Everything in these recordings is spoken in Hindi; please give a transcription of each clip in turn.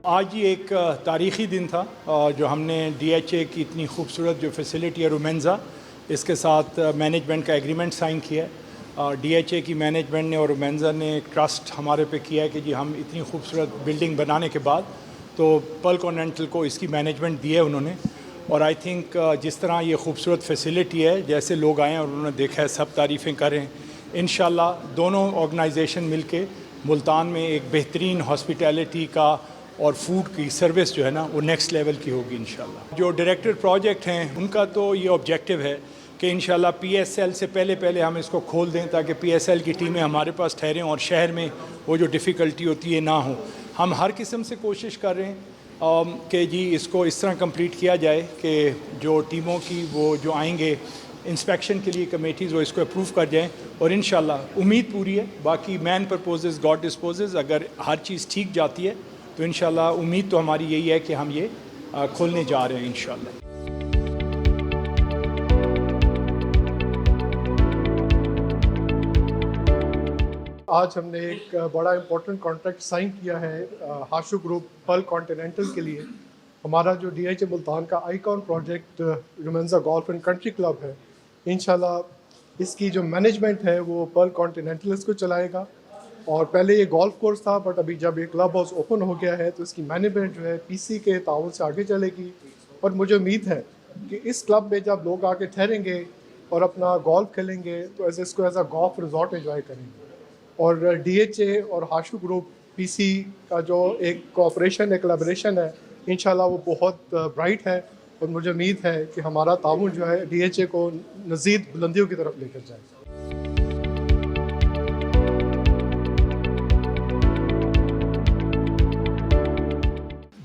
आज ही एक तारीख़ी दिन था जो हमने DHA की इतनी खूबसूरत जो फैसिलिटी है रोमेंज़ा, इसके साथ मैनेजमेंट का एग्रीमेंट साइन किया है। DHA की मैनेजमेंट ने और रोमेंज़ा ने एक ट्रस्ट हमारे पे किया है कि जी हम इतनी खूबसूरत बिल्डिंग बनाने के बाद तो पर्ल कॉन्टिनेंटल को इसकी मैनेजमेंट दी है उन्होंने। और आई थिंक जिस तरह ये खूबसूरत फैसिलिटी है, जैसे लोग आए हैं और उन्होंने देखा है, सब तारीफ़ें करें। इंशाल्लाह दोनों ऑर्गेनाइजेशन मिलके मुल्तान में एक बेहतरीन हॉस्पिटैलिटी का और फूड की सर्विस जो है ना वो नेक्स्ट लेवल की होगी इंशाल्लाह। जो डायरेक्टर प्रोजेक्ट हैं उनका तो ये ऑब्जेक्टिव है कि इंशाल्लाह PSL से पहले हम इसको खोल दें ताकि PSL की टीमें हमारे पास ठहरें और शहर में वो जो डिफ़िकल्टी होती है ना हो। हम हर किस्म से कोशिश कर रहे हैं कि जी इसको इस तरह कंप्लीट किया जाए कि जो टीमों की वो जो आएंगे इंस्पेक्शन के लिए कमेटीज़ वो इसको अप्रूव कर जाएं और इंशाल्लाह उम्मीद पूरी है। बाकी मैन प्रपोजेस गॉड डिस्पोजेस, अगर हर चीज़ ठीक जाती है तो इंशाल्लाह उम्मीद तो हमारी यही है कि हम ये खोलने जा रहे हैं इंशाल्लाह। आज हमने एक बड़ा इम्पोर्टेंट कॉन्ट्रैक्ट साइन किया है हाशु ग्रुप पर्ल कॉन्टिनेंटल के लिए। हमारा जो DHA मुल्तान का icon project Romanza golf and country club है, इंशाल्लाह इसकी जो मैनेजमेंट है वो पर्ल कॉन्टिनेंटल इसको चलाएगा। और पहले ये गोल्फ कोर्स था, बट अभी जब ये क्लब हाउस ओपन हो गया है तो इसकी मैनेजमेंट जो है PC के ताउन से आगे चलेगी। और मुझे उम्मीद है कि इस क्लब में जब लोग आके ठहरेंगे और अपना गोल्फ खेलेंगे तो इसको as a golf resort enjoy करेंगे। और DHA और हाशु ग्रुप PC का जो एक कोऑपरेशन है, कोलैबोरेशन है, इंशाल्लाह वो बहुत ब्राइट है। और मुझे उम्मीद है कि हमारा ताउन जो है DHA को मज़ीद बुलंदियों की तरफ लेकर जाए।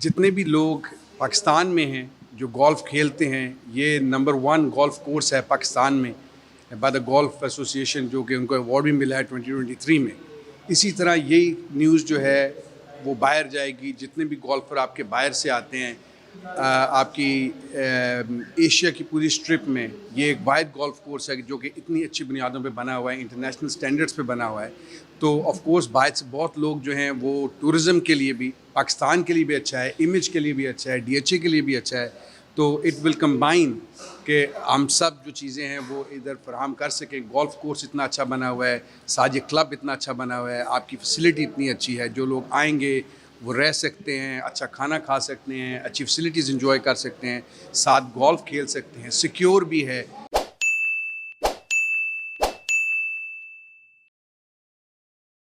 जितने भी लोग पाकिस्तान में हैं जो गोल्फ़ खेलते हैं, ये नंबर 1 गोल्फ़ कोर्स है पाकिस्तान में बाय द गोल्फ़ एसोसिएशन, जो कि उनको अवार्ड भी मिला है 2023 में। इसी तरह यही न्यूज़ जो है वो बाहर जाएगी। जितने भी गोल्फ़र आपके बाहर से आते हैं, आपकी एशिया की पूरी स्ट्रिप में ये एक वाहिद गोल्फ़ कोर्स है जो कि इतनी अच्छी बुनियादों पे बना हुआ है, इंटरनेशनल स्टैंडर्ड्स पे बना हुआ है। तो ऑफ कोर्स बाहर से बहुत लोग जो हैं वो टूरिज़म के लिए भी, पाकिस्तान के लिए भी अच्छा है, इमेज के लिए भी अच्छा है, DHA के लिए भी अच्छा है। तो इट विल कंबाइन कि हम सब जो चीज़ें हैं वो इधर फराहम कर सकें। गोल्फ़ कोर्स इतना अच्छा बना हुआ है, साथ ये क्लब इतना अच्छा बना हुआ है, आपकी फैसिलिटी इतनी अच्छी है, जो लोग आएंगे वो रह सकते हैं, अच्छा खाना खा सकते हैं, अच्छी फैसिलिटीज़ इंजॉय कर सकते हैं, साथ गोल्फ़ खेल सकते हैं, सिक्योर भी है।